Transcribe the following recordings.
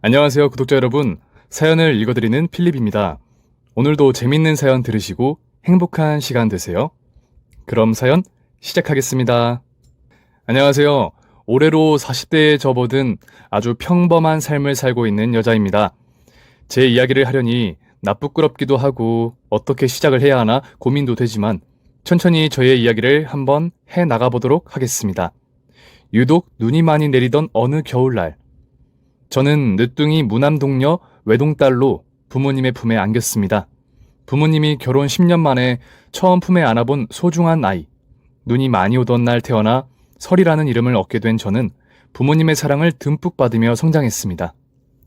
안녕하세요, 구독자 여러분. 사연을 읽어드리는 필립입니다. 오늘도 재밌는 사연 들으시고 행복한 시간 되세요. 그럼 사연 시작하겠습니다. 안녕하세요. 올해로 40대에 접어든 아주 평범한 삶을 살고 있는 여자입니다. 제 이야기를 하려니 나쁘끄럽기도 하고 어떻게 시작을 해야 하나 고민도 되지만 천천히 저의 이야기를 한번 해 나가보도록 하겠습니다. 유독 눈이 많이 내리던 어느 겨울날, 저는 늦둥이 무남동녀 외동딸로 부모님의 품에 안겼습니다. 부모님이 결혼 10년 만에 처음 품에 안아본 소중한 아이. 눈이 많이 오던 날 태어나 설이라는 이름을 얻게 된 저는 부모님의 사랑을 듬뿍 받으며 성장했습니다.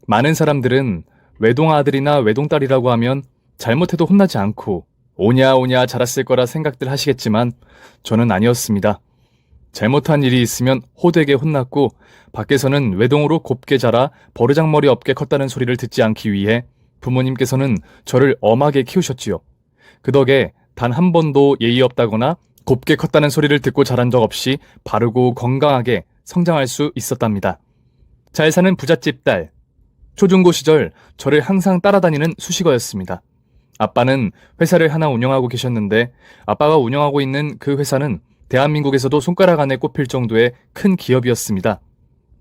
많은 사람들은 외동아들이나 외동딸이라고 하면 잘못해도 혼나지 않고 오냐오냐 자랐을 거라 생각들 하시겠지만 저는 아니었습니다. 잘못한 일이 있으면 호되게 혼났고 밖에서는 외동으로 곱게 자라 버르장머리 없게 컸다는 소리를 듣지 않기 위해 부모님께서는 저를 엄하게 키우셨지요. 그 덕에 단 한 번도 예의 없다거나 곱게 컸다는 소리를 듣고 자란 적 없이 바르고 건강하게 성장할 수 있었답니다. 잘 사는 부잣집 딸. 초중고 시절 저를 항상 따라다니는 수식어였습니다. 아빠는 회사를 하나 운영하고 계셨는데 아빠가 운영하고 있는 그 회사는 대한민국에서도 손가락 안에 꼽힐 정도의 큰 기업이었습니다.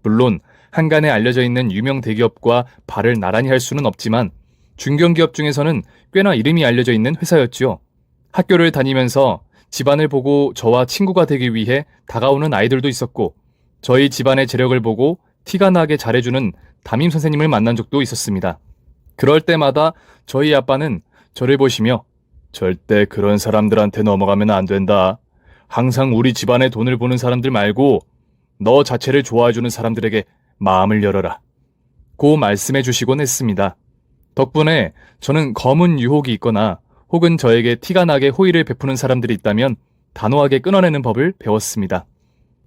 물론 한간에 알려져 있는 유명 대기업과 발을 나란히 할 수는 없지만 중견기업 중에서는 꽤나 이름이 알려져 있는 회사였지요. 학교를 다니면서 집안을 보고 저와 친구가 되기 위해 다가오는 아이들도 있었고 저희 집안의 재력을 보고 티가 나게 잘해주는 담임 선생님을 만난 적도 있었습니다. 그럴 때마다 저희 아빠는 저를 보시며 절대 그런 사람들한테 넘어가면 안 된다. 항상 우리 집안의 돈을 보는 사람들 말고 너 자체를 좋아해주는 사람들에게 마음을 열어라. 고 말씀해 주시곤 했습니다. 덕분에 저는 검은 유혹이 있거나 혹은 저에게 티가 나게 호의를 베푸는 사람들이 있다면 단호하게 끊어내는 법을 배웠습니다.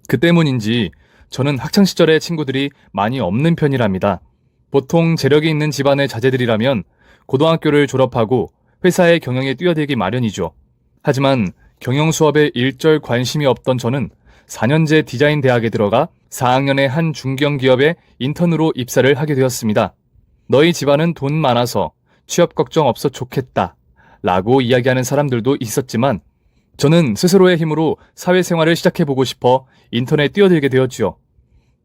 그 때문인지 저는 학창시절의 친구들이 많이 없는 편이랍니다. 보통 재력이 있는 집안의 자제들이라면 고등학교를 졸업하고 회사의 경영에 뛰어들기 마련이죠. 하지만 경영 수업에 일절 관심이 없던 저는 4년제 디자인 대학에 들어가 4학년에 한 중견기업에 인턴으로 입사를 하게 되었습니다. 너희 집안은 돈 많아서 취업 걱정 없어 좋겠다 라고 이야기하는 사람들도 있었지만 저는 스스로의 힘으로 사회생활을 시작해보고 싶어 인턴에 뛰어들게 되었지요.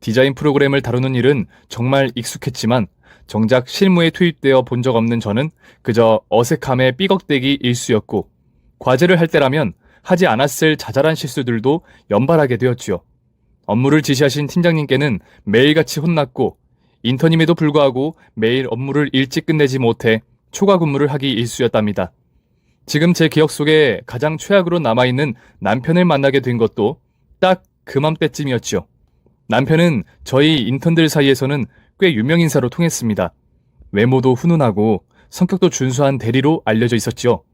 디자인 프로그램을 다루는 일은 정말 익숙했지만 정작 실무에 투입되어 본 적 없는 저는 그저 어색함에 삐걱대기 일쑤였고 과제를 할 때라면 하지 않았을 자잘한 실수들도 연발하게 되었지요. 업무를 지시하신 팀장님께는 매일같이 혼났고 인턴임에도 불구하고 매일 업무를 일찍 끝내지 못해 초과 근무를 하기 일쑤였답니다. 지금 제 기억 속에 가장 최악으로 남아있는 남편을 만나게 된 것도 딱 그맘때쯤이었죠. 남편은 저희 인턴들 사이에서는 꽤 유명 인사로 통했습니다. 외모도 훈훈하고 성격도 준수한 대리로 알려져 있었죠.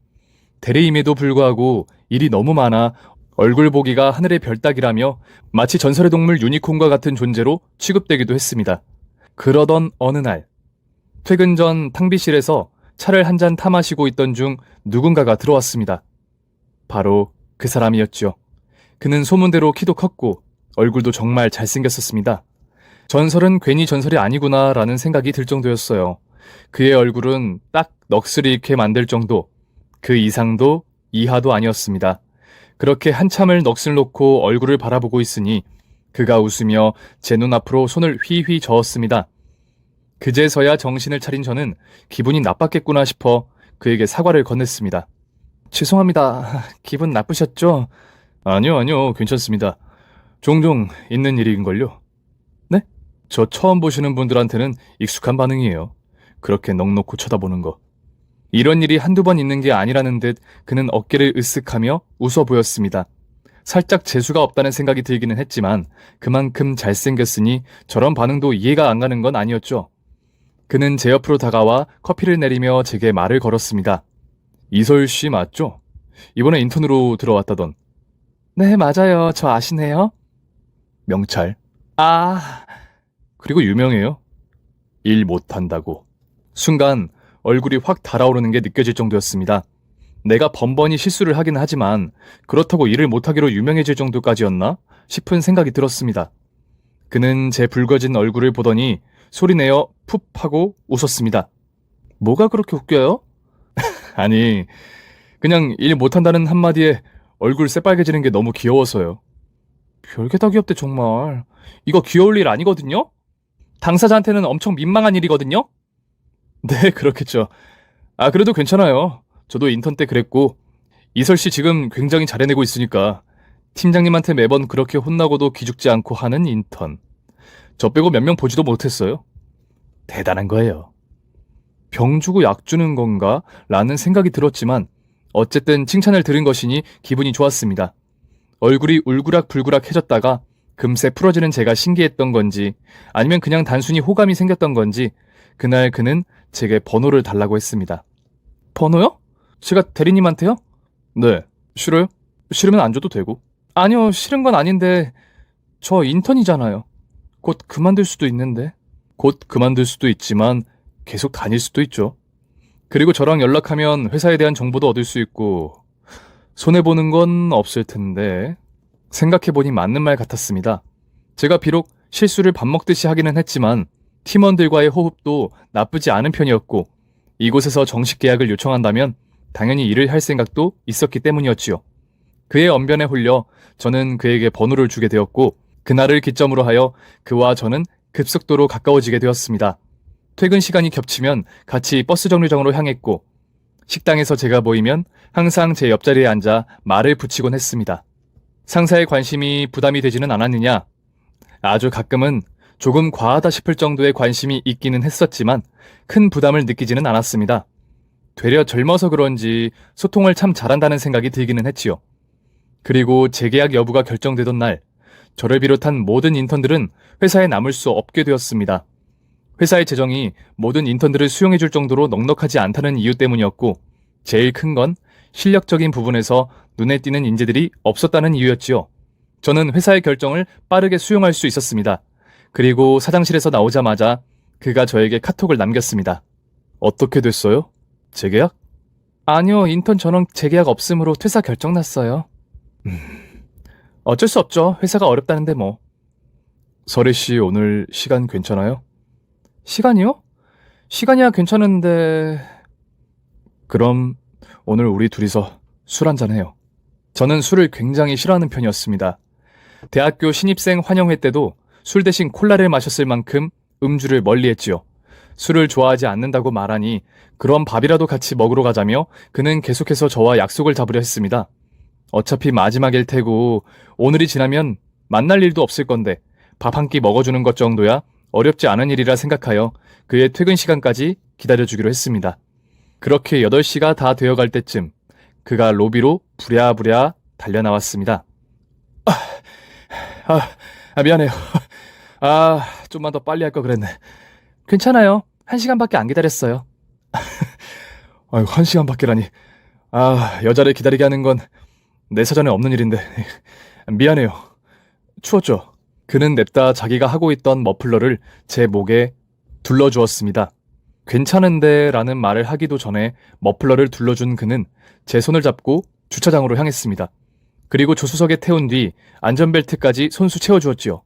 대리임에도 불구하고 일이 너무 많아 얼굴 보기가 하늘의 별 따기라며 마치 전설의 동물 유니콘과 같은 존재로 취급되기도 했습니다. 그러던 어느 날, 퇴근 전 탕비실에서 차를 한 잔 타 마시고 있던 중 누군가가 들어왔습니다. 바로 그 사람이었죠. 그는 소문대로 키도 컸고 얼굴도 정말 잘생겼었습니다. 전설은 괜히 전설이 아니구나 라는 생각이 들 정도였어요. 그의 얼굴은 딱 넋을 잃게 만들 정도, 그 이상도 이하도 아니었습니다. 그렇게 한참을 넋을 놓고 얼굴을 바라보고 있으니 그가 웃으며 제 눈앞으로 손을 휘휘 저었습니다. 그제서야 정신을 차린 저는 기분이 나빴겠구나 싶어 그에게 사과를 건넸습니다. 죄송합니다. 기분 나쁘셨죠? 아니요, 괜찮습니다. 종종 있는 일인걸요. 네? 저 처음 보시는 분들한테는 익숙한 반응이에요. 그렇게 넋 놓고 쳐다보는 거. 이런 일이 한두 번 있는 게 아니라는 듯 그는 어깨를 으쓱하며 웃어 보였습니다. 살짝 재수가 없다는 생각이 들기는 했지만 그만큼 잘생겼으니 저런 반응도 이해가 안 가는 건 아니었죠. 그는 제 옆으로 다가와 커피를 내리며 제게 말을 걸었습니다. 이서율 씨 맞죠? 이번에 인턴으로 들어왔다던. 네, 맞아요. 저 아시네요? 명찰. 아, 그리고 유명해요. 일 못한다고. 순간 얼굴이 확 달아오르는 게 느껴질 정도였습니다. 내가 번번이 실수를 하긴 하지만 그렇다고 일을 못하기로 유명해질 정도까지였나 싶은 생각이 들었습니다. 그는 제 붉어진 얼굴을 보더니 소리내어 푹 하고 웃었습니다. 뭐가 그렇게 웃겨요? 아니, 그냥 일 못한다는 한마디에 얼굴 새빨개지는 게 너무 귀여워서요. 별게 다 귀엽대 정말. 이거 귀여울 일 아니거든요? 당사자한테는 엄청 민망한 일이거든요? 네, 그렇겠죠. 아, 그래도 괜찮아요. 저도 인턴 때 그랬고, 이설 씨 지금 굉장히 잘해내고 있으니까 팀장님한테 매번 그렇게 혼나고도 기죽지 않고 하는 인턴. 저 빼고 몇 명 보지도 못했어요. 대단한 거예요. 병 주고 약 주는 건가? 라는 생각이 들었지만 어쨌든 칭찬을 들은 것이니 기분이 좋았습니다. 얼굴이 울그락불그락해졌다가 금세 풀어지는 제가 신기했던 건지 아니면 그냥 단순히 호감이 생겼던 건지 그날 그는 제게 번호를 달라고 했습니다. 번호요? 제가 대리님한테요? 네. 싫어요? 싫으면 안 줘도 되고. 아니요, 싫은 건 아닌데 저 인턴이잖아요. 곧 그만둘 수도 있는데. 곧 그만둘 수도 있지만 계속 다닐 수도 있죠. 그리고 저랑 연락하면 회사에 대한 정보도 얻을 수 있고 손해보는 건 없을 텐데 생각해보니 맞는 말 같았습니다. 제가 비록 실수를 밥 먹듯이 하기는 했지만 팀원들과의 호흡도 나쁘지 않은 편이었고 이곳에서 정식 계약을 요청한다면 당연히 일을 할 생각도 있었기 때문이었지요. 그의 언변에 홀려 저는 그에게 번호를 주게 되었고 그날을 기점으로 하여 그와 저는 급속도로 가까워지게 되었습니다. 퇴근 시간이 겹치면 같이 버스 정류장으로 향했고 식당에서 제가 보이면 항상 제 옆자리에 앉아 말을 붙이곤 했습니다. 상사의 관심이 부담이 되지는 않았느냐? 아주 가끔은 조금 과하다 싶을 정도의 관심이 있기는 했었지만 큰 부담을 느끼지는 않았습니다. 되려 젊어서 그런지 소통을 참 잘한다는 생각이 들기는 했지요. 그리고 재계약 여부가 결정되던 날, 저를 비롯한 모든 인턴들은 회사에 남을 수 없게 되었습니다. 회사의 재정이 모든 인턴들을 수용해줄 정도로 넉넉하지 않다는 이유 때문이었고 제일 큰 건 실력적인 부분에서 눈에 띄는 인재들이 없었다는 이유였지요. 저는 회사의 결정을 빠르게 수용할 수 있었습니다. 그리고 사장실에서 나오자마자 그가 저에게 카톡을 남겼습니다. 어떻게 됐어요? 재계약? 아니요, 인턴 전원 재계약 없음으로 퇴사 결정 났어요. 어쩔 수 없죠. 회사가 어렵다는데 뭐. 설혜 씨 오늘 시간 괜찮아요? 시간이요? 시간이야 괜찮은데... 그럼 오늘 우리 둘이서 술 한잔 해요. 저는 술을 굉장히 싫어하는 편이었습니다. 대학교 신입생 환영회 때도 술 대신 콜라를 마셨을 만큼 음주를 멀리했지요. 술을 좋아하지 않는다고 말하니 그럼 밥이라도 같이 먹으러 가자며 그는 계속해서 저와 약속을 잡으려 했습니다. 어차피 마지막일 테고 오늘이 지나면 만날 일도 없을 건데 밥 한 끼 먹어주는 것 정도야 어렵지 않은 일이라 생각하여 그의 퇴근 시간까지 기다려주기로 했습니다. 그렇게 8시가 다 되어갈 때쯤 그가 로비로 부랴부랴 달려나왔습니다. 미안해요. 좀만 더 빨리 할 걸 그랬네. 괜찮아요. 1시간밖에 안 기다렸어요. 아유, 1시간밖에라니. 여자를 기다리게 하는 건 내 사전에 없는 일인데. 미안해요. 추웠죠? 그는 냅다 자기가 하고 있던 머플러를 제 목에 둘러주었습니다. 괜찮은데 라는 말을 하기도 전에 머플러를 둘러준 그는 제 손을 잡고 주차장으로 향했습니다. 그리고 조수석에 태운 뒤 안전벨트까지 손수 채워주었지요.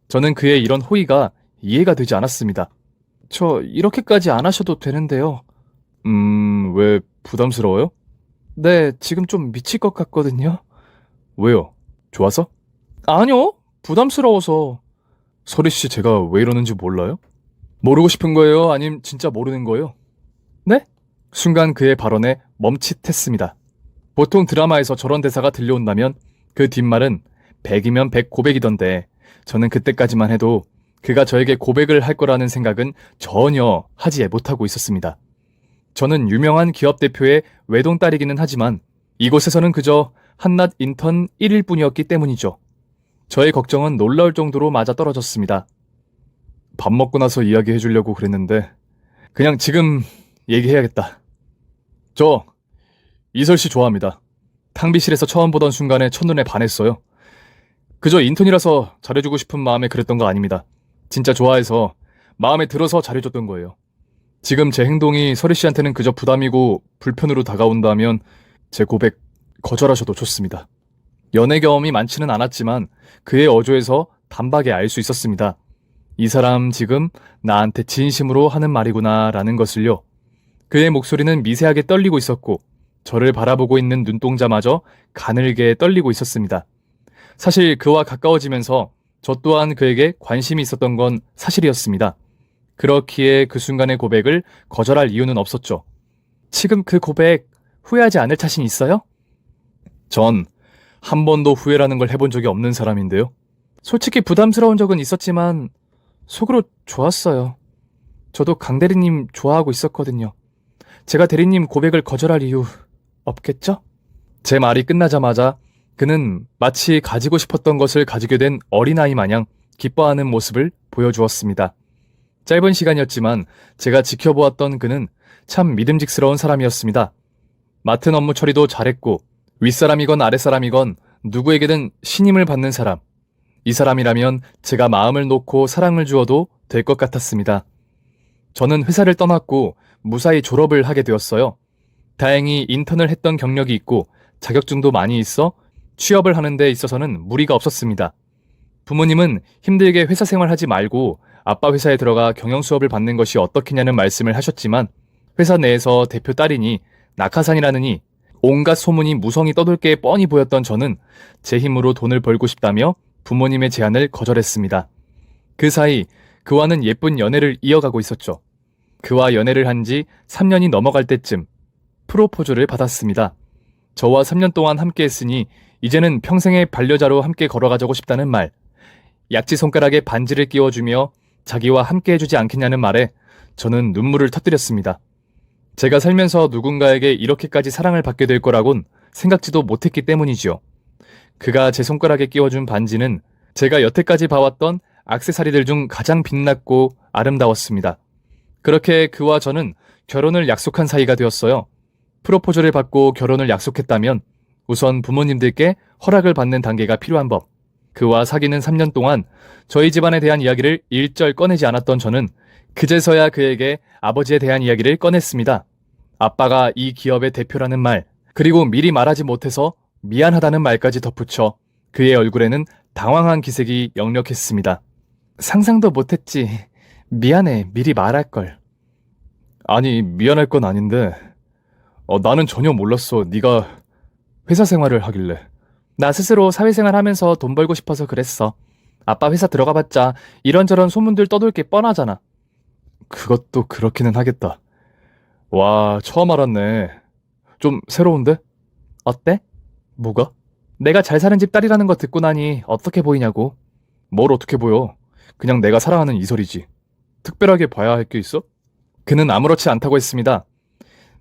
저는 그의 이런 호의가 이해가 되지 않았습니다. 저 이렇게까지 안 하셔도 되는데요. 왜 부담스러워요? 네, 지금 좀 미칠 것 같거든요. 왜요? 좋아서? 아니요, 부담스러워서. 설희씨 제가 왜 이러는지 몰라요? 모르고 싶은 거예요? 아님 진짜 모르는 거예요? 네? 순간 그의 발언에 멈칫했습니다. 보통 드라마에서 저런 대사가 들려온다면 그 뒷말은 100이면 100 고백이던데 저는 그때까지만 해도 그가 저에게 고백을 할 거라는 생각은 전혀 하지 못하고 있었습니다. 저는 유명한 기업 대표의 외동딸이기는 하지만 이곳에서는 그저 한낱 인턴 1일 뿐이었기 때문이죠. 저의 걱정은 놀라울 정도로 맞아떨어졌습니다. 밥 먹고 나서 이야기해 주려고 그랬는데 그냥 지금 얘기해야겠다. 저 이설 씨 좋아합니다. 탕비실에서 처음 보던 순간에 첫눈에 반했어요. 그저 인턴이라서 잘해주고 싶은 마음에 그랬던 거 아닙니다. 진짜 좋아해서 마음에 들어서 잘해줬던 거예요. 지금 제 행동이 설희 씨한테는 그저 부담이고 불편으로 다가온다면 제 고백 거절하셔도 좋습니다. 연애 경험이 많지는 않았지만 그의 어조에서 단박에 알 수 있었습니다. 이 사람 지금 나한테 진심으로 하는 말이구나 라는 것을요. 그의 목소리는 미세하게 떨리고 있었고 저를 바라보고 있는 눈동자마저 가늘게 떨리고 있었습니다. 사실 그와 가까워지면서 저 또한 그에게 관심이 있었던 건 사실이었습니다. 그렇기에 그 순간의 고백을 거절할 이유는 없었죠. 지금 그 고백 후회하지 않을 자신 있어요? 전 한 번도 후회라는 걸 해본 적이 없는 사람인데요. 솔직히 부담스러운 적은 있었지만 속으로 좋았어요. 저도 강 대리님 좋아하고 있었거든요. 제가 대리님 고백을 거절할 이유 없겠죠? 제 말이 끝나자마자 그는 마치 가지고 싶었던 것을 가지게 된 어린아이 마냥 기뻐하는 모습을 보여주었습니다. 짧은 시간이었지만 제가 지켜보았던 그는 참 믿음직스러운 사람이었습니다. 맡은 업무 처리도 잘했고 윗사람이건 아랫사람이건 누구에게든 신임을 받는 사람. 이 사람이라면 제가 마음을 놓고 사랑을 주어도 될 것 같았습니다. 저는 회사를 떠났고 무사히 졸업을 하게 되었어요. 다행히 인턴을 했던 경력이 있고 자격증도 많이 있어 취업을 하는 데 있어서는 무리가 없었습니다. 부모님은 힘들게 회사 생활하지 말고 아빠 회사에 들어가 경영 수업을 받는 것이 어떻겠냐는 말씀을 하셨지만 회사 내에서 대표 딸이니 낙하산이라느니 온갖 소문이 무성히 떠돌 게 뻔히 보였던 저는 제 힘으로 돈을 벌고 싶다며 부모님의 제안을 거절했습니다. 그 사이 그와는 예쁜 연애를 이어가고 있었죠. 그와 연애를 한 지 3년이 넘어갈 때쯤 프로포즈를 받았습니다. 저와 3년 동안 함께 했으니 이제는 평생의 반려자로 함께 걸어가자고 싶다는 말, 약지 손가락에 반지를 끼워주며 자기와 함께 해주지 않겠냐는 말에 저는 눈물을 터뜨렸습니다. 제가 살면서 누군가에게 이렇게까지 사랑을 받게 될 거라곤 생각지도 못했기 때문이지요. 그가 제 손가락에 끼워준 반지는 제가 여태까지 봐왔던 액세서리들 중 가장 빛났고 아름다웠습니다. 그렇게 그와 저는 결혼을 약속한 사이가 되었어요. 프로포즈를 받고 결혼을 약속했다면 우선 부모님들께 허락을 받는 단계가 필요한 법. 그와 사귀는 3년 동안 저희 집안에 대한 이야기를 일절 꺼내지 않았던 저는 그제서야 그에게 아버지에 대한 이야기를 꺼냈습니다. 아빠가 이 기업의 대표라는 말, 그리고 미리 말하지 못해서 미안하다는 말까지 덧붙여 그의 얼굴에는 당황한 기색이 역력했습니다. 상상도 못했지. 미안해, 미리 말할걸. 아니, 미안할 건 아닌데 나는 전혀 몰랐어. 네가 회사 생활을 하길래. 나 스스로 사회생활 하면서 돈 벌고 싶어서 그랬어. 아빠 회사 들어가봤자 이런저런 소문들 떠돌 게 뻔하잖아. 그것도 그렇기는 하겠다. 와, 처음 알았네. 좀 새로운데? 어때? 뭐가? 내가 잘 사는 집 딸이라는 거 듣고 나니 어떻게 보이냐고. 뭘 어떻게 보여? 그냥 내가 사랑하는 이설이지. 특별하게 봐야 할 게 있어? 그는 아무렇지 않다고 했습니다.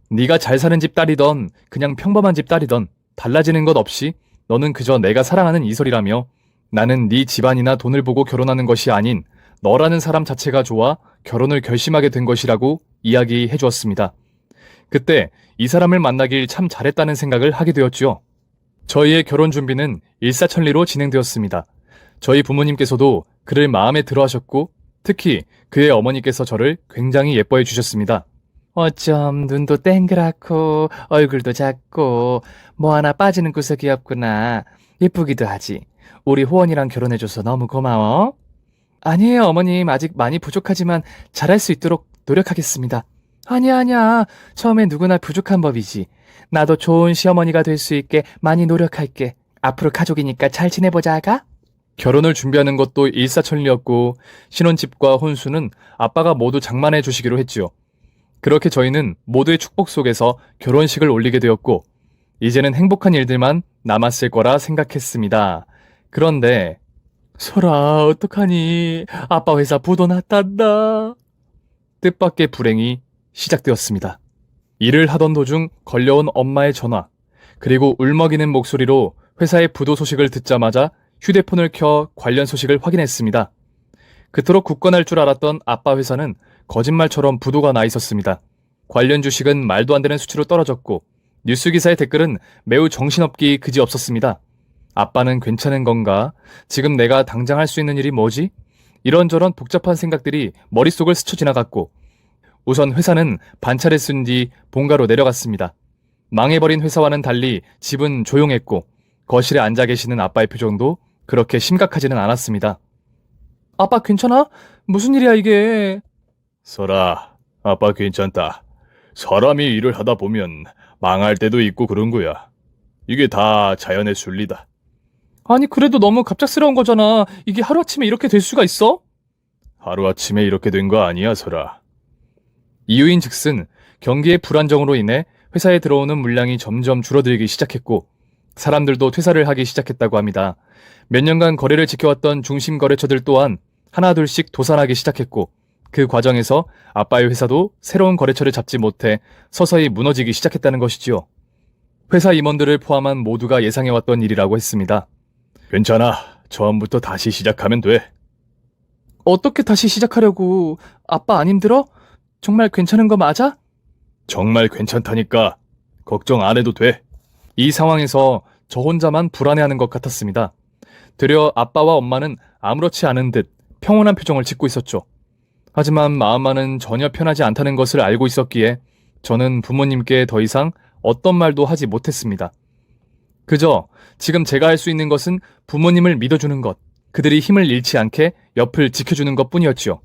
네가 잘 사는 집 딸이던 그냥 평범한 집 딸이던 달라지는 것 없이 너는 그저 내가 사랑하는 이설이라며 나는 네 집안이나 돈을 보고 결혼하는 것이 아닌 너라는 사람 자체가 좋아 결혼을 결심하게 된 것이라고 이야기해 주었습니다. 그때 이 사람을 만나길 참 잘했다는 생각을 하게 되었죠. 저희의 결혼 준비는 일사천리로 진행되었습니다. 저희 부모님께서도 그를 마음에 들어 하셨고 특히 그의 어머니께서 저를 굉장히 예뻐해 주셨습니다. 어쩜 눈도 땡그랗고 얼굴도 작고 뭐 하나 빠지는 구석이 없구나. 예쁘기도 하지. 우리 호원이랑 결혼해줘서 너무 고마워. 아니에요, 어머님. 아직 많이 부족하지만 잘할 수 있도록 노력하겠습니다. 아니야. 처음엔 누구나 부족한 법이지. 나도 좋은 시어머니가 될 수 있게 많이 노력할게. 앞으로 가족이니까 잘 지내보자가? 결혼을 준비하는 것도 일사천리였고 신혼집과 혼수는 아빠가 모두 장만해 주시기로 했지요. 그렇게 저희는 모두의 축복 속에서 결혼식을 올리게 되었고 이제는 행복한 일들만 남았을 거라 생각했습니다. 그런데 설아, 어떡하니? 아빠 회사 부도 났단다. 뜻밖의 불행이 시작되었습니다. 일을 하던 도중 걸려온 엄마의 전화, 그리고 울먹이는 목소리로 회사의 부도 소식을 듣자마자 휴대폰을 켜 관련 소식을 확인했습니다. 그토록 굳건할 줄 알았던 아빠 회사는 거짓말처럼 부도가 나 있었습니다. 관련 주식은 말도 안 되는 수치로 떨어졌고 뉴스 기사의 댓글은 매우 정신없기 그지없었습니다. 아빠는 괜찮은 건가? 지금 내가 당장 할 수 있는 일이 뭐지? 이런저런 복잡한 생각들이 머릿속을 스쳐 지나갔고 우선 회사는 반차를 쓴 뒤 본가로 내려갔습니다. 망해버린 회사와는 달리 집은 조용했고 거실에 앉아 계시는 아빠의 표정도 그렇게 심각하지는 않았습니다. 아빠 괜찮아? 무슨 일이야, 이게? 설아, 아빠 괜찮다. 사람이 일을 하다 보면 망할 때도 있고 그런 거야. 이게 다 자연의 순리다. 아니, 그래도 너무 갑작스러운 거잖아. 이게 하루아침에 이렇게 될 수가 있어? 하루아침에 이렇게 된 거 아니야, 설아. 이유인 즉슨 경기의 불안정으로 인해 회사에 들어오는 물량이 점점 줄어들기 시작했고 사람들도 퇴사를 하기 시작했다고 합니다. 몇 년간 거래를 지켜왔던 중심 거래처들 또한 하나둘씩 도산하기 시작했고 그 과정에서 아빠의 회사도 새로운 거래처를 잡지 못해 서서히 무너지기 시작했다는 것이지요. 회사 임원들을 포함한 모두가 예상해왔던 일이라고 했습니다. 괜찮아. 처음부터 다시 시작하면 돼. 어떻게 다시 시작하려고? 아빠 안 힘들어? 정말 괜찮은 거 맞아? 정말 괜찮다니까. 걱정 안 해도 돼. 이 상황에서 저 혼자만 불안해하는 것 같았습니다. 되려 아빠와 엄마는 아무렇지 않은 듯 평온한 표정을 짓고 있었죠. 하지만 마음만은 전혀 편하지 않다는 것을 알고 있었기에 저는 부모님께 더 이상 어떤 말도 하지 못했습니다. 그저 지금 제가 할 수 있는 것은 부모님을 믿어주는 것, 그들이 힘을 잃지 않게 옆을 지켜주는 것 뿐이었지요.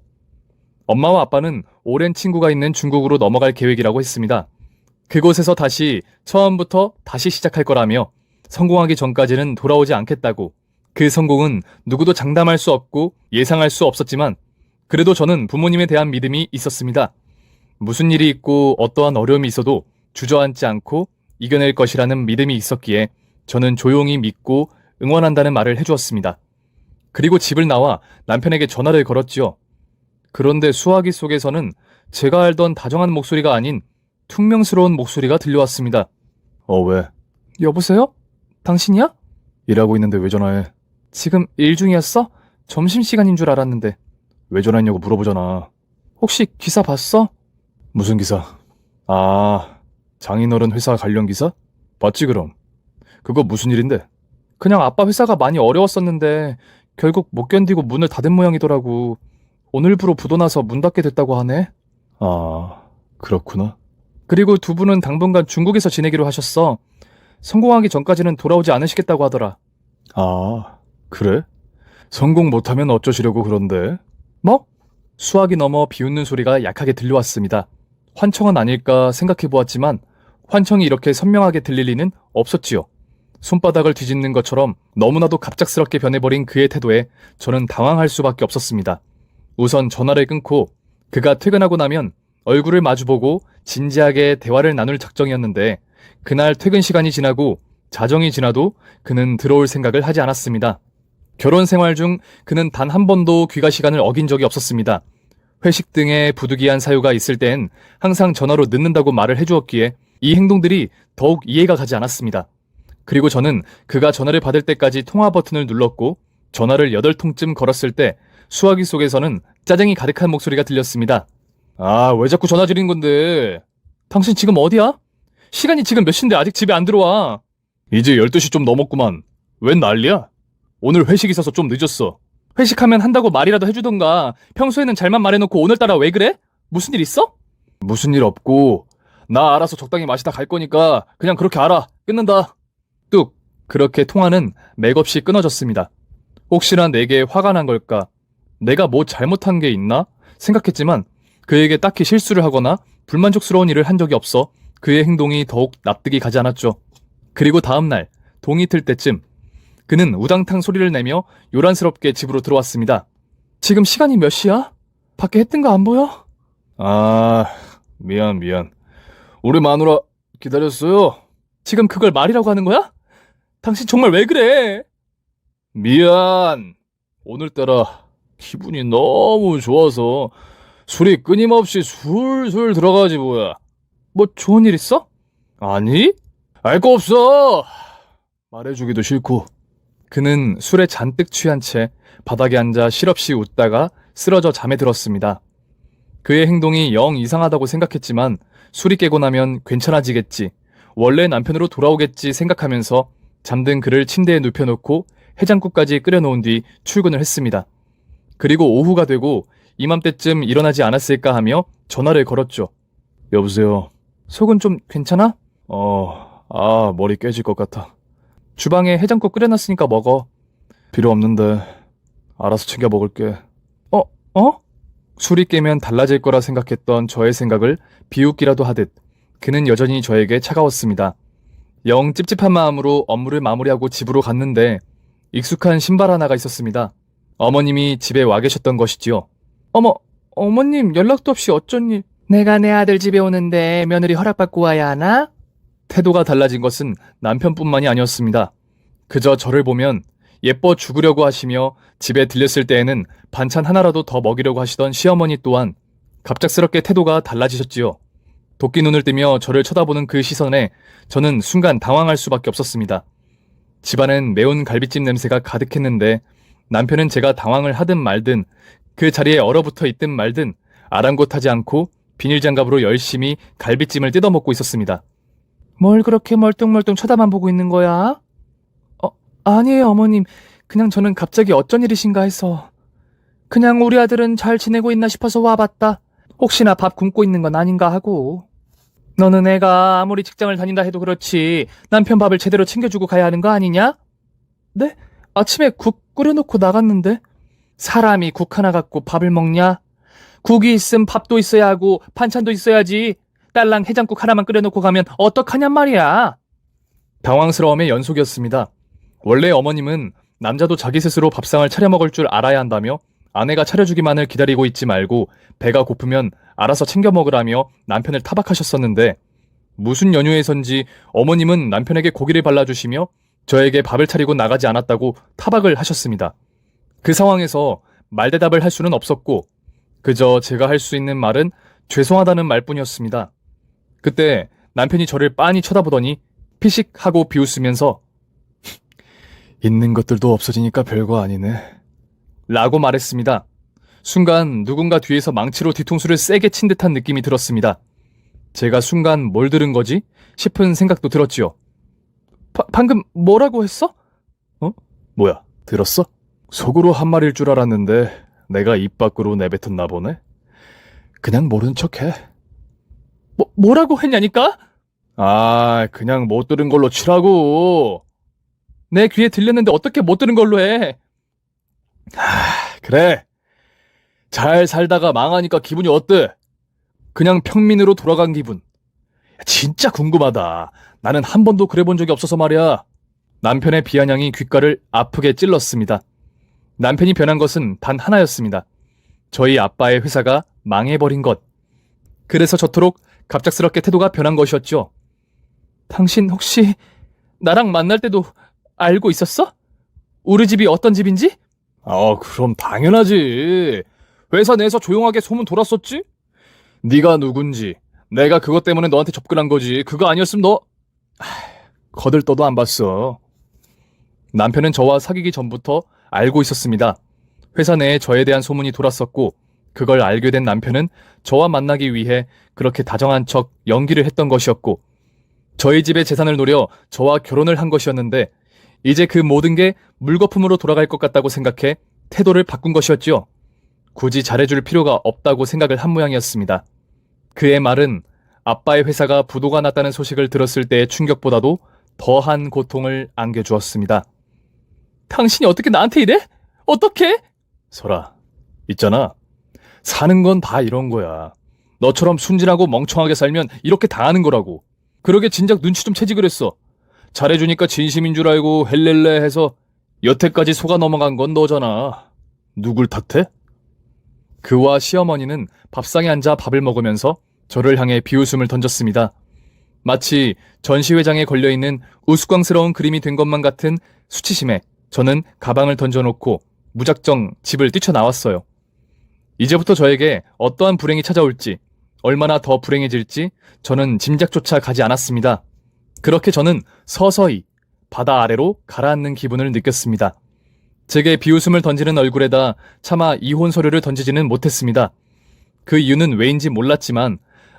엄마와 아빠는 오랜 친구가 있는 중국으로 넘어갈 계획이라고 했습니다. 그곳에서 처음부터 다시 시작할 거라며 성공하기 전까지는 돌아오지 않겠다고. 그 성공은 누구도 장담할 수 없고 예상할 수 없었지만 그래도 저는 부모님에 대한 믿음이 있었습니다. 무슨 일이 있고 어떠한 어려움이 있어도 주저앉지 않고 이겨낼 것이라는 믿음이 있었기에 저는 조용히 믿고 응원한다는 말을 해주었습니다. 그리고 집을 나와 남편에게 전화를 걸었지요. 그런데 수화기 속에서는 제가 알던 다정한 목소리가 아닌 퉁명스러운 목소리가 들려왔습니다. 왜? 여보세요? 당신이야? 일하고 있는데 왜 전화해? 지금 일 중이었어? 점심시간인 줄 알았는데. 왜 전화했냐고 물어보잖아. 혹시 기사 봤어? 무슨 기사? 아, 장인어른 회사 관련 기사? 봤지 그럼. 그거 무슨 일인데? 그냥 아빠 회사가 많이 어려웠었는데 결국 못 견디고 문을 닫은 모양이더라고. 오늘부로 부도나서 문 닫게 됐다고 하네. 아, 그렇구나. 그리고 두 분은 당분간 중국에서 지내기로 하셨어. 성공하기 전까지는 돌아오지 않으시겠다고 하더라. 아, 그래? 성공 못하면 어쩌시려고 그런데? 뭐? 수학이 넘어 비웃는 소리가 약하게 들려왔습니다. 환청은 아닐까 생각해보았지만 환청이 이렇게 선명하게 들릴 리는 없었지요. 손바닥을 뒤집는 것처럼 너무나도 갑작스럽게 변해버린 그의 태도에 저는 당황할 수밖에 없었습니다. 우선 전화를 끊고 그가 퇴근하고 나면 얼굴을 마주보고 진지하게 대화를 나눌 작정이었는데 그날 퇴근 시간이 지나고 자정이 지나도 그는 들어올 생각을 하지 않았습니다. 결혼 생활 중 그는 단 한 번도 귀가 시간을 어긴 적이 없었습니다. 회식 등의 부득이한 사유가 있을 땐 항상 전화로 늦는다고 말을 해주었기에 이 행동들이 더욱 이해가 가지 않았습니다. 그리고 저는 그가 전화를 받을 때까지 통화 버튼을 눌렀고 전화를 8통쯤 걸었을 때 수화기 속에서는 짜증이 가득한 목소리가 들렸습니다. 아, 왜 자꾸 전화 드리는 건데? 당신 지금 어디야? 시간이 지금 몇 시인데 아직 집에 안 들어와. 이제 12시 좀 넘었구만. 웬 난리야? 오늘 회식 있어서 좀 늦었어. 회식하면 한다고 말이라도 해주던가. 평소에는 잘만 말해놓고 오늘따라 왜 그래? 무슨 일 있어? 무슨 일 없고 나 알아서 적당히 마시다 갈 거니까 그냥 그렇게 알아. 끊는다. 뚝. 그렇게 통화는 맥없이 끊어졌습니다. 혹시나 내게 화가 난 걸까? 내가 뭐 잘못한 게 있나? 생각했지만 그에게 딱히 실수를 하거나 불만족스러운 일을 한 적이 없어 그의 행동이 더욱 납득이 가지 않았죠. 그리고 다음날 동이 틀 때쯤 그는 우당탕 소리를 내며 요란스럽게 집으로 들어왔습니다. 지금 시간이 몇 시야? 밖에 해 뜬 거 안 보여? 아, 미안. 우리 마누라 기다렸어요. 지금 그걸 말이라고 하는 거야? 당신 정말 왜 그래? 미안. 오늘따라 기분이 너무 좋아서 술이 끊임없이 술술 들어가지 뭐야. 뭐 좋은 일 있어? 아니? 알 거 없어. 말해주기도 싫고. 그는 술에 잔뜩 취한 채 바닥에 앉아 실없이 웃다가 쓰러져 잠에 들었습니다. 그의 행동이 영 이상하다고 생각했지만 술이 깨고 나면 괜찮아지겠지, 원래 남편으로 돌아오겠지 생각하면서 잠든 그를 침대에 눕혀놓고 해장국까지 끓여놓은 뒤 출근을 했습니다. 그리고 오후가 되고 이맘때쯤 일어나지 않았을까 하며 전화를 걸었죠. 여보세요. 속은 좀 괜찮아? 머리 깨질 것 같아. 주방에 해장국 끓여놨으니까 먹어. 필요 없는데 알아서 챙겨 먹을게. 어? 술이 깨면 달라질 거라 생각했던 저의 생각을 비웃기라도 하듯 그는 여전히 저에게 차가웠습니다. 영 찝찝한 마음으로 업무를 마무리하고 집으로 갔는데 익숙한 신발 하나가 있었습니다. 어머님이 집에 와 계셨던 것이지요. 어머님 연락도 없이 어쩐 일? 내가 내 아들 집에 오는데 며느리 허락받고 와야 하나? 태도가 달라진 것은 남편뿐만이 아니었습니다. 그저 저를 보면 예뻐 죽으려고 하시며 집에 들렸을 때에는 반찬 하나라도 더 먹이려고 하시던 시어머니 또한 갑작스럽게 태도가 달라지셨지요. 도끼 눈을 뜨며 저를 쳐다보는 그 시선에 저는 순간 당황할 수밖에 없었습니다. 집안엔 매운 갈비찜 냄새가 가득했는데 남편은 제가 당황을 하든 말든 그 자리에 얼어붙어 있든 말든 아랑곳하지 않고 비닐장갑으로 열심히 갈비찜을 뜯어먹고 있었습니다. 뭘 그렇게 멀뚱멀뚱 쳐다만 보고 있는 거야? 아니에요, 어머님. 그냥 저는 갑자기 어쩐 일이신가 해서. 그냥 우리 아들은 잘 지내고 있나 싶어서 와봤다. 혹시나 밥 굶고 있는 건 아닌가 하고. 너는 애가 아무리 직장을 다닌다 해도 그렇지 남편 밥을 제대로 챙겨주고 가야 하는 거 아니냐? 네? 아침에 국 끓여놓고 나갔는데? 사람이 국 하나 갖고 밥을 먹냐? 국이 있음 밥도 있어야 하고 반찬도 있어야지. 딸랑 해장국 하나만 끓여놓고 가면 어떡하냔 말이야. 당황스러움의 연속이었습니다. 원래 어머님은 남자도 자기 스스로 밥상을 차려 먹을 줄 알아야 한다며 아내가 차려주기만을 기다리고 있지 말고 배가 고프면 알아서 챙겨 먹으라며 남편을 타박하셨었는데 무슨 연유에선지 어머님은 남편에게 고기를 발라주시며 저에게 밥을 차리고 나가지 않았다고 타박을 하셨습니다. 그 상황에서 말대답을 할 수는 없었고 그저 제가 할 수 있는 말은 죄송하다는 말뿐이었습니다. 그때 남편이 저를 빤히 쳐다보더니 피식 하고 비웃으면서 있는 것들도 없어지니까 별거 아니네 라고 말했습니다. 순간 누군가 뒤에서 망치로 뒤통수를 세게 친 듯한 느낌이 들었습니다. 제가 순간 뭘 들은 거지? 싶은 생각도 들었지요. 방금 뭐라고 했어? 뭐야, 들었어? 속으로 한 말일 줄 알았는데 내가 입 밖으로 내뱉었나 보네? 그냥 모른 척해. 뭐라고 했냐니까? 그냥 못 들은 걸로 치라고. 내 귀에 들렸는데 어떻게 못 들은 걸로 해? 그래. 잘 살다가 망하니까 기분이 어때? 그냥 평민으로 돌아간 기분. 진짜 궁금하다. 나는 한 번도 그래본 적이 없어서 말이야. 남편의 비아냥이 귓가를 아프게 찔렀습니다. 남편이 변한 것은 단 하나였습니다. 저희 아빠의 회사가 망해버린 것. 그래서 저토록 갑작스럽게 태도가 변한 것이었죠. 당신 혹시 나랑 만날 때도 알고 있었어? 우리 집이 어떤 집인지? 그럼 당연하지. 회사 내에서 조용하게 소문 돌았었지? 네가 누군지 내가 그것 때문에 너한테 접근한 거지. 그거 아니었으면 너 거들떠도 안 봤어. 남편은 저와 사귀기 전부터 알고 있었습니다. 회사 내에 저에 대한 소문이 돌았었고 그걸 알게 된 남편은 저와 만나기 위해 그렇게 다정한 척 연기를 했던 것이었고 저희 집의 재산을 노려 저와 결혼을 한 것이었는데 이제 그 모든 게 물거품으로 돌아갈 것 같다고 생각해 태도를 바꾼 것이었지요. 굳이 잘해줄 필요가 없다고 생각을 한 모양이었습니다. 그의 말은 아빠의 회사가 부도가 났다는 소식을 들었을 때의 충격보다도 더한 고통을 안겨주었습니다. 당신이 어떻게 나한테 이래? 어떻게? 설아, 있잖아. 사는 건 다 이런 거야. 너처럼 순진하고 멍청하게 살면 이렇게 당하는 거라고. 그러게 진작 눈치 좀 채지 그랬어. 잘해주니까 진심인 줄 알고 헬렐레 해서 여태까지 속아 넘어간 건 너잖아. 누굴 탓해? 그와 시어머니는 밥상에 앉아 밥을 먹으면서 저를 향해 비웃음을 던졌습니다. 마치 전시회장에 걸려있는 우스꽝스러운 그림이 된 것만 같은 수치심에 저는 가방을 던져놓고 무작정 집을 뛰쳐나왔어요. 이제부터 저에게 어떠한 불행이 찾아올지, 얼마나 더 불행해질지 저는 짐작조차 가지 않았습니다. 그렇게 저는 서서히 바다 아래로 가라앉는 기분을 느꼈습니다. 제게 비웃음을 던지는 얼굴에다 차마 이혼 서류를 던지지는 못했습니다. 그 이유는 왜인지 몰랐지만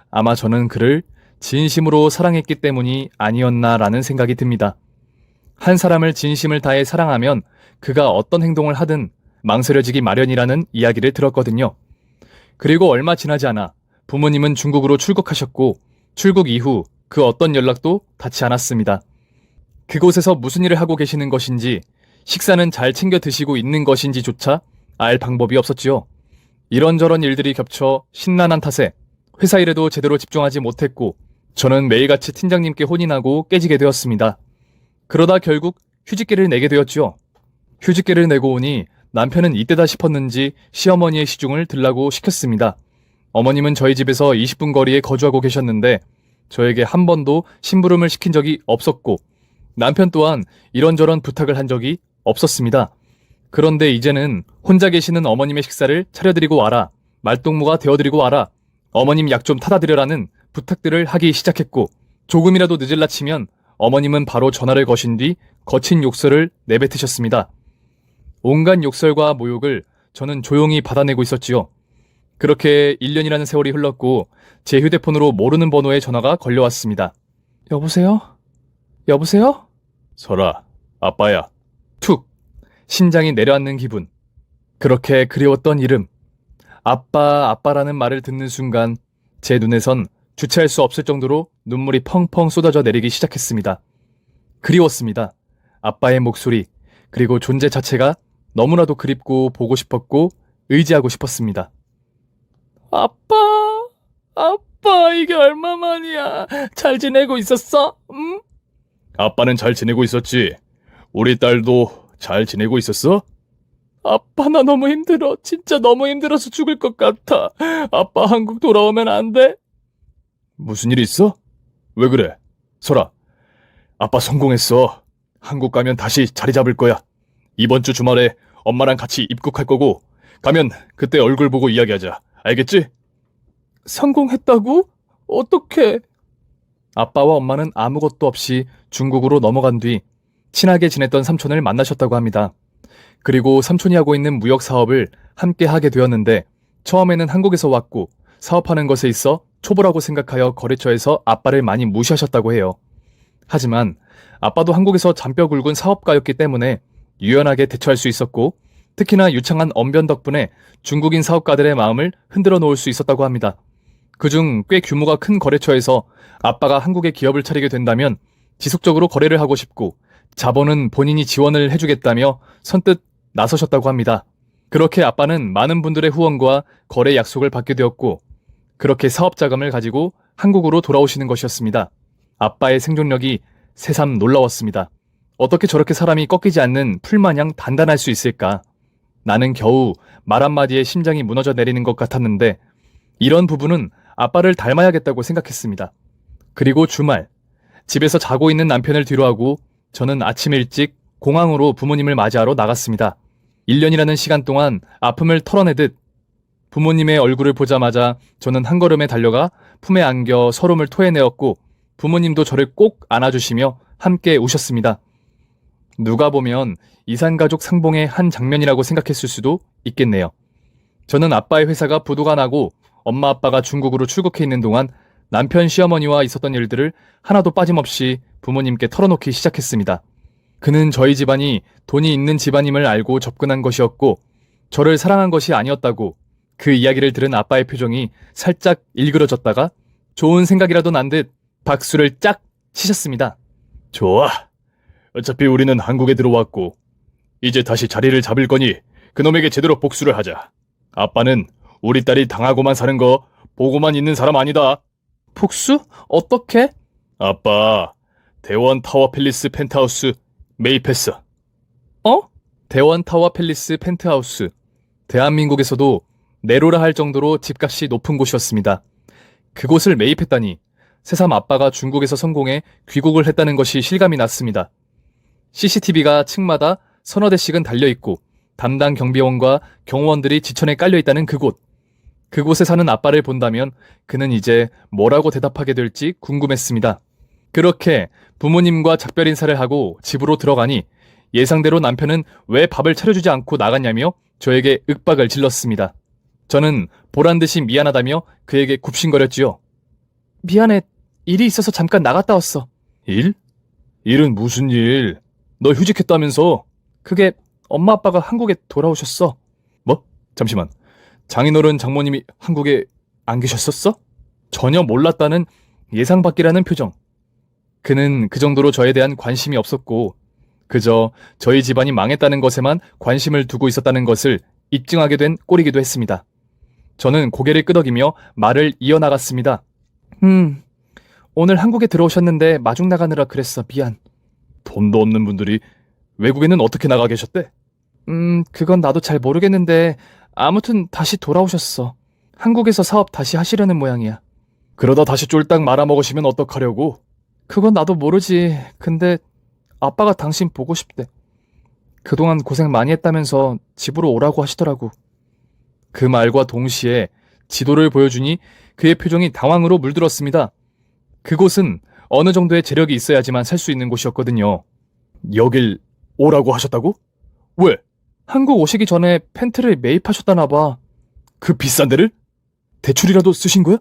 아마 저는 그를 진심으로 사랑했기 때문이 아니었나라는 생각이 듭니다. 한 사람을 진심을 다해 사랑하면 그가 어떤 행동을 하든 망설여지기 마련이라는 이야기를 들었거든요. 그리고 얼마 지나지 않아 부모님은 중국으로 출국하셨고 출국 이후 그 어떤 연락도 닿지 않았습니다. 그곳에서 무슨 일을 하고 계시는 것인지 식사는 잘 챙겨 드시고 있는 것인지조차 알 방법이 없었지요. 이런저런 일들이 겹쳐 신난한 탓에 회사 일에도 제대로 집중하지 못했고 저는 매일같이 팀장님께 혼인하고 깨지게 되었습니다. 그러다 결국 휴직계를 내게 되었죠. 휴직계를 내고 오니 남편은 이때다 싶었는지 시어머니의 시중을 들라고 시켰습니다. 어머님은 저희 집에서 20분 거리에 거주하고 계셨는데 저에게 한 번도 심부름을 시킨 적이 없었고 남편 또한 이런저런 부탁을 한 적이 없었습니다. 그런데 이제는 혼자 계시는 어머님의 식사를 차려드리고 와라, 말동무가 되어드리고 와라, 어머님 약 좀 타다 드려라는 부탁들을 하기 시작했고 조금이라도 늦을라 치면 어머님은 바로 전화를 거신 뒤 거친 욕설을 내뱉으셨습니다. 온갖 욕설과 모욕을 저는 조용히 받아내고 있었지요. 그렇게 1년이라는 세월이 흘렀고 제 휴대폰으로 모르는 번호의 전화가 걸려왔습니다. 여보세요? 여보세요? 설아, 아빠야. 툭! 심장이 내려앉는 기분. 그렇게 그리웠던 이름. 아빠, 아빠라는 말을 듣는 순간 제 눈에선 주체할 수 없을 정도로 눈물이 펑펑 쏟아져 내리기 시작했습니다. 그리웠습니다. 아빠의 목소리, 그리고 존재 자체가 너무나도 그립고 보고 싶었고 의지하고 싶었습니다. 아빠, 아빠, 이게 얼마만이야. 잘 지내고 있었어? 응? 아빠는 잘 지내고 있었지? 우리 딸도 잘 지내고 있었어? 아빠, 나 너무 힘들어. 진짜 너무 힘들어서 죽을 것 같아. 아빠, 한국 돌아오면 안 돼? 무슨 일 있어? 왜 그래? 설아, 아빠 성공했어. 한국 가면 다시 자리 잡을 거야. 이번 주 주말에 엄마랑 같이 입국할 거고 가면 그때 얼굴 보고 이야기하자. 알겠지? 성공했다고? 어떡해? 아빠와 엄마는 아무것도 없이 중국으로 넘어간 뒤 친하게 지냈던 삼촌을 만나셨다고 합니다. 그리고 삼촌이 하고 있는 무역 사업을 함께 하게 되었는데 처음에는 한국에서 왔고 사업하는 것에 있어 초보라고 생각하여 거래처에서 아빠를 많이 무시하셨다고 해요. 하지만 아빠도 한국에서 잔뼈 굵은 사업가였기 때문에 유연하게 대처할 수 있었고 특히나 유창한 언변 덕분에 중국인 사업가들의 마음을 흔들어 놓을 수 있었다고 합니다. 그중 꽤 규모가 큰 거래처에서 아빠가 한국에 기업을 차리게 된다면 지속적으로 거래를 하고 싶고 자본은 본인이 지원을 해주겠다며 선뜻 나서셨다고 합니다. 그렇게 아빠는 많은 분들의 후원과 거래 약속을 받게 되었고 그렇게 사업 자금을 가지고 한국으로 돌아오시는 것이었습니다. 아빠의 생존력이 새삼 놀라웠습니다. 어떻게 저렇게 사람이 꺾이지 않는 풀마냥 단단할 수 있을까? 나는 겨우 말 한마디에 심장이 무너져 내리는 것 같았는데 이런 부분은 아빠를 닮아야겠다고 생각했습니다. 그리고 주말, 집에서 자고 있는 남편을 뒤로하고 저는 아침 일찍 공항으로 부모님을 맞이하러 나갔습니다. 1년이라는 시간 동안 아픔을 털어내듯 부모님의 얼굴을 보자마자 저는 한 걸음에 달려가 품에 안겨 서름을 토해내었고 부모님도 저를 꼭 안아주시며 함께 우셨습니다. 누가 보면 이산가족 상봉의 한 장면이라고 생각했을 수도 있겠네요. 저는 아빠의 회사가 부도가 나고 엄마 아빠가 중국으로 출국해 있는 동안 남편 시어머니와 있었던 일들을 하나도 빠짐없이 부모님께 털어놓기 시작했습니다. 그는 저희 집안이 돈이 있는 집안임을 알고 접근한 것이었고 저를 사랑한 것이 아니었다고 그 이야기를 들은 아빠의 표정이 살짝 일그러졌다가 좋은 생각이라도 난 듯 박수를 짝 치셨습니다. 좋아. 어차피 우리는 한국에 들어왔고 이제 다시 자리를 잡을 거니 그놈에게 제대로 복수를 하자. 아빠는 우리 딸이 당하고만 사는 거 보고만 있는 사람 아니다. 복수? 어떻게? 아빠, 대원 타워 팰리스 펜트하우스 매입했어. 어? 대원 타워 팰리스 펜트하우스. 대한민국에서도 내로라 할 정도로 집값이 높은 곳이었습니다. 그곳을 매입했다니 새삼 아빠가 중국에서 성공해 귀국을 했다는 것이 실감이 났습니다. CCTV가 층마다 서너 대씩은 달려있고 담당 경비원과 경호원들이 지천에 깔려있다는 그곳. 그곳에 사는 아빠를 본다면 그는 이제 뭐라고 대답하게 될지 궁금했습니다. 그렇게 부모님과 작별 인사를 하고 집으로 들어가니 예상대로 남편은 왜 밥을 차려주지 않고 나갔냐며 저에게 윽박을 질렀습니다. 저는 보란듯이 미안하다며 그에게 굽신거렸지요. 미안해. 일이 있어서 잠깐 나갔다 왔어. 일? 일은 무슨 일? 너 휴직했다면서? 그게 엄마 아빠가 한국에 돌아오셨어. 뭐? 잠시만. 장인어른 장모님이 한국에 안 계셨었어? 전혀 몰랐다는 예상 밖이라는 표정. 그는 그 정도로 저에 대한 관심이 없었고 그저 저희 집안이 망했다는 것에만 관심을 두고 있었다는 것을 입증하게 된 꼴이기도 했습니다. 저는 고개를 끄덕이며 말을 이어나갔습니다. 오늘 한국에 들어오셨는데 마중 나가느라 그랬어. 미안. 돈도 없는 분들이 외국에는 어떻게 나가 계셨대? 그건 나도 잘 모르겠는데 아무튼 다시 돌아오셨어. 한국에서 사업 다시 하시려는 모양이야. 그러다 다시 쫄딱 말아먹으시면 어떡하려고? 그건 나도 모르지. 근데 아빠가 당신 보고 싶대. 그동안 고생 많이 했다면서 집으로 오라고 하시더라고. 그 말과 동시에 지도를 보여주니 그의 표정이 당황으로 물들었습니다. 그곳은 어느 정도의 재력이 있어야지만 살 수 있는 곳이었거든요. 여길 오라고 하셨다고? 왜? 한국 오시기 전에 펜트를 매입하셨다나 봐. 그 비싼 데를? 대출이라도 쓰신 거야?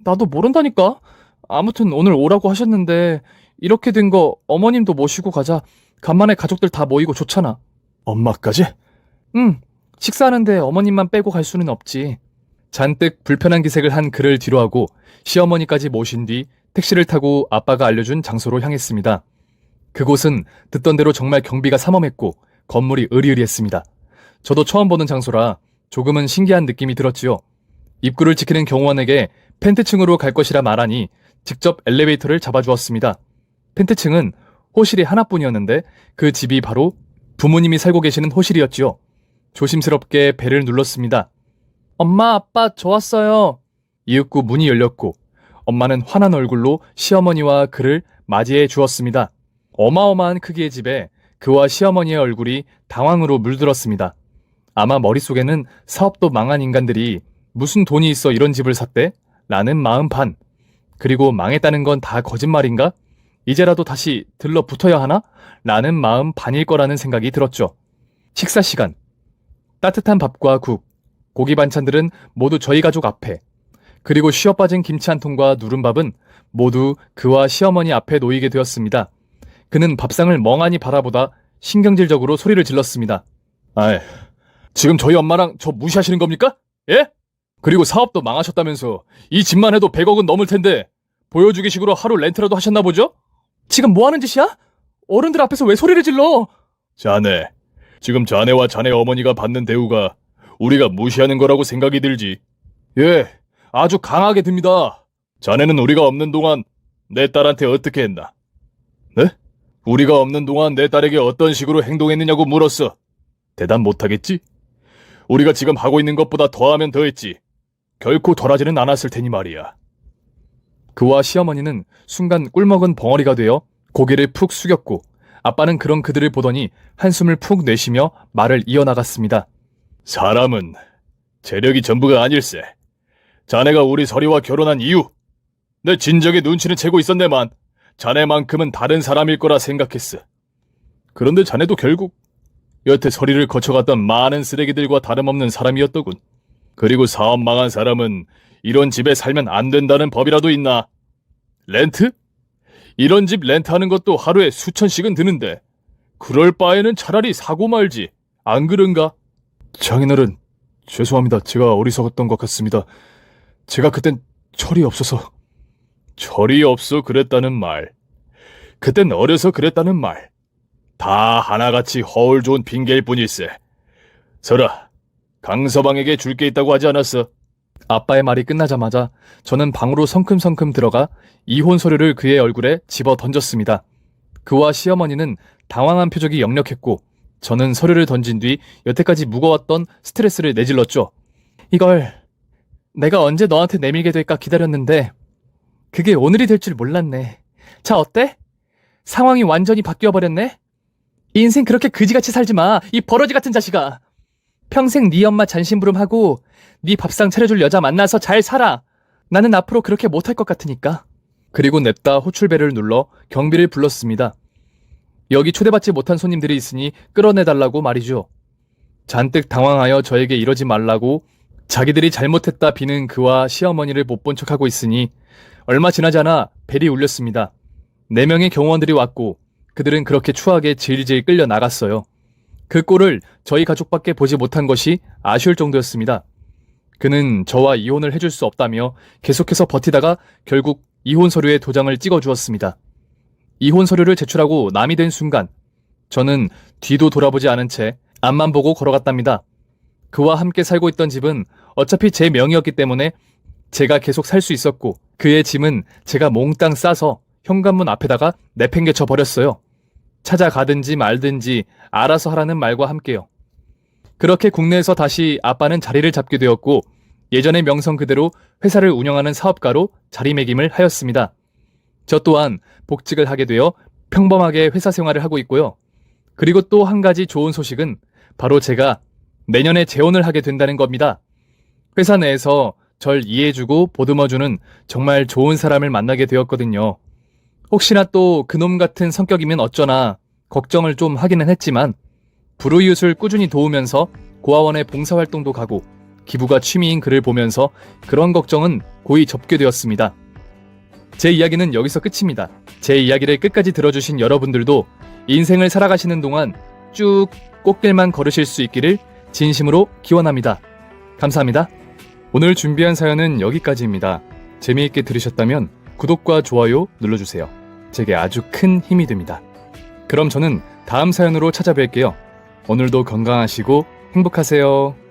나도 모른다니까. 아무튼 오늘 오라고 하셨는데 이렇게 된 거 어머님도 모시고 가자. 간만에 가족들 다 모이고 좋잖아. 엄마까지? 응. 식사하는데 어머님만 빼고 갈 수는 없지. 잔뜩 불편한 기색을 한 그를 뒤로하고 시어머니까지 모신 뒤 택시를 타고 아빠가 알려준 장소로 향했습니다. 그곳은 듣던 대로 정말 경비가 삼엄했고 건물이 으리으리했습니다. 저도 처음 보는 장소라 조금은 신기한 느낌이 들었지요. 입구를 지키는 경호원에게 펜트층으로 갈 것이라 말하니 직접 엘리베이터를 잡아주었습니다. 펜트층은 호실이 하나뿐이었는데 그 집이 바로 부모님이 살고 계시는 호실이었지요. 조심스럽게 벨을 눌렀습니다. 엄마, 아빠, 저 왔어요. 이윽고 문이 열렸고 엄마는 환한 얼굴로 시어머니와 그를 맞이해 주었습니다. 어마어마한 크기의 집에 그와 시어머니의 얼굴이 당황으로 물들었습니다. 아마 머릿속에는 사업도 망한 인간들이 무슨 돈이 있어 이런 집을 샀대? 라는 마음 반. 그리고 망했다는 건 다 거짓말인가? 이제라도 다시 들러붙어야 하나? 라는 마음 반일 거라는 생각이 들었죠. 식사 시간. 따뜻한 밥과 국, 고기 반찬들은 모두 저희 가족 앞에, 그리고 쉬어빠진 김치 한 통과 누른밥은 모두 그와 시어머니 앞에 놓이게 되었습니다. 그는 밥상을 멍하니 바라보다 신경질적으로 소리를 질렀습니다. 아이, 지금 저희 엄마랑 저 무시하시는 겁니까? 예? 그리고 사업도 망하셨다면서 이 집만 해도 100억은 넘을 텐데 보여주기 식으로 하루 렌트라도 하셨나 보죠? 지금 뭐 하는 짓이야? 어른들 앞에서 왜 소리를 질러? 자네, 지금 자네와 자네 어머니가 받는 대우가 우리가 무시하는 거라고 생각이 들지. 예, 아주 강하게 듭니다. 자네는 우리가 없는 동안 내 딸한테 어떻게 했나? 네? 우리가 없는 동안 내 딸에게 어떤 식으로 행동했느냐고 물었어. 대답 못하겠지? 우리가 지금 하고 있는 것보다 더하면 더했지. 결코 덜하지는 않았을 테니 말이야. 그와 시어머니는 순간 꿀먹은 벙어리가 되어 고개를 푹 숙였고 아빠는 그런 그들을 보더니 한숨을 푹 내쉬며 말을 이어나갔습니다. 사람은 재력이 전부가 아닐세. 자네가 우리 서리와 결혼한 이유, 내 진작에 눈치는 채고 있었네만 자네만큼은 다른 사람일 거라 생각했어. 그런데 자네도 결국 여태 서리를 거쳐갔던 많은 쓰레기들과 다름없는 사람이었더군. 그리고 사업 망한 사람은 이런 집에 살면 안 된다는 법이라도 있나? 렌트? 이런 집 렌트하는 것도 하루에 수천씩은 드는데 그럴 바에는 차라리 사고 말지. 안 그런가? 장인어른, 죄송합니다. 제가 어리석었던 것 같습니다. 제가 그땐 철이 없어서. 철이 없어 그랬다는 말, 그땐 어려서 그랬다는 말, 다 하나같이 허울 좋은 핑계일 뿐일세. 설아, 강서방에게 줄 게 있다고 하지 않았어? 아빠의 말이 끝나자마자 저는 방으로 성큼성큼 들어가 이혼 서류를 그의 얼굴에 집어 던졌습니다. 그와 시어머니는 당황한 표정이 역력했고 저는 서류를 던진 뒤 여태까지 무거웠던 스트레스를 내질렀죠. 이걸 내가 언제 너한테 내밀게 될까 기다렸는데 그게 오늘이 될 줄 몰랐네. 자, 어때? 상황이 완전히 바뀌어버렸네? 인생 그렇게 그지같이 살지 마, 이 버러지 같은 자식아. 평생 네 엄마 잔심부름하고 네 밥상 차려줄 여자 만나서 잘 살아. 나는 앞으로 그렇게 못할 것 같으니까. 그리고 냅다 호출벨을 눌러 경비를 불렀습니다. 여기 초대받지 못한 손님들이 있으니 끌어내달라고 말이죠. 잔뜩 당황하여 저에게 이러지 말라고 자기들이 잘못했다 비는 그와 시어머니를 못 본 척하고 있으니 얼마 지나지 않아 벨이 울렸습니다. 4명의 경호원들이 왔고 그들은 그렇게 추하게 질질 끌려 나갔어요. 그 꼴을 저희 가족밖에 보지 못한 것이 아쉬울 정도였습니다. 그는 저와 이혼을 해줄 수 없다며 계속해서 버티다가 결국 이혼 서류에 도장을 찍어주었습니다. 이혼 서류를 제출하고 남이 된 순간 저는 뒤도 돌아보지 않은 채 앞만 보고 걸어갔답니다. 그와 함께 살고 있던 집은 어차피 제 명의였기 때문에 제가 계속 살 수 있었고 그의 짐은 제가 몽땅 싸서 현관문 앞에다가 내팽개쳐 버렸어요. 찾아가든지 말든지 알아서 하라는 말과 함께요. 그렇게 국내에서 다시 아빠는 자리를 잡게 되었고 예전의 명성 그대로 회사를 운영하는 사업가로 자리매김을 하였습니다. 저 또한 복직을 하게 되어 평범하게 회사 생활을 하고 있고요. 그리고 또 한 가지 좋은 소식은 바로 제가 내년에 재혼을 하게 된다는 겁니다. 회사 내에서 절 이해해주고 보듬어주는 정말 좋은 사람을 만나게 되었거든요. 혹시나 또 그놈 같은 성격이면 어쩌나 걱정을 좀 하기는 했지만 불우이웃을 꾸준히 도우면서 고아원에 봉사활동도 가고 기부가 취미인 그를 보면서 그런 걱정은 고이 접게 되었습니다. 제 이야기는 여기서 끝입니다. 제 이야기를 끝까지 들어주신 여러분들도 인생을 살아가시는 동안 쭉 꽃길만 걸으실 수 있기를 진심으로 기원합니다. 감사합니다. 오늘 준비한 사연은 여기까지입니다. 재미있게 들으셨다면 구독과 좋아요 눌러주세요. 제게 아주 큰 힘이 됩니다. 그럼 저는 다음 사연으로 찾아뵐게요. 오늘도 건강하시고 행복하세요.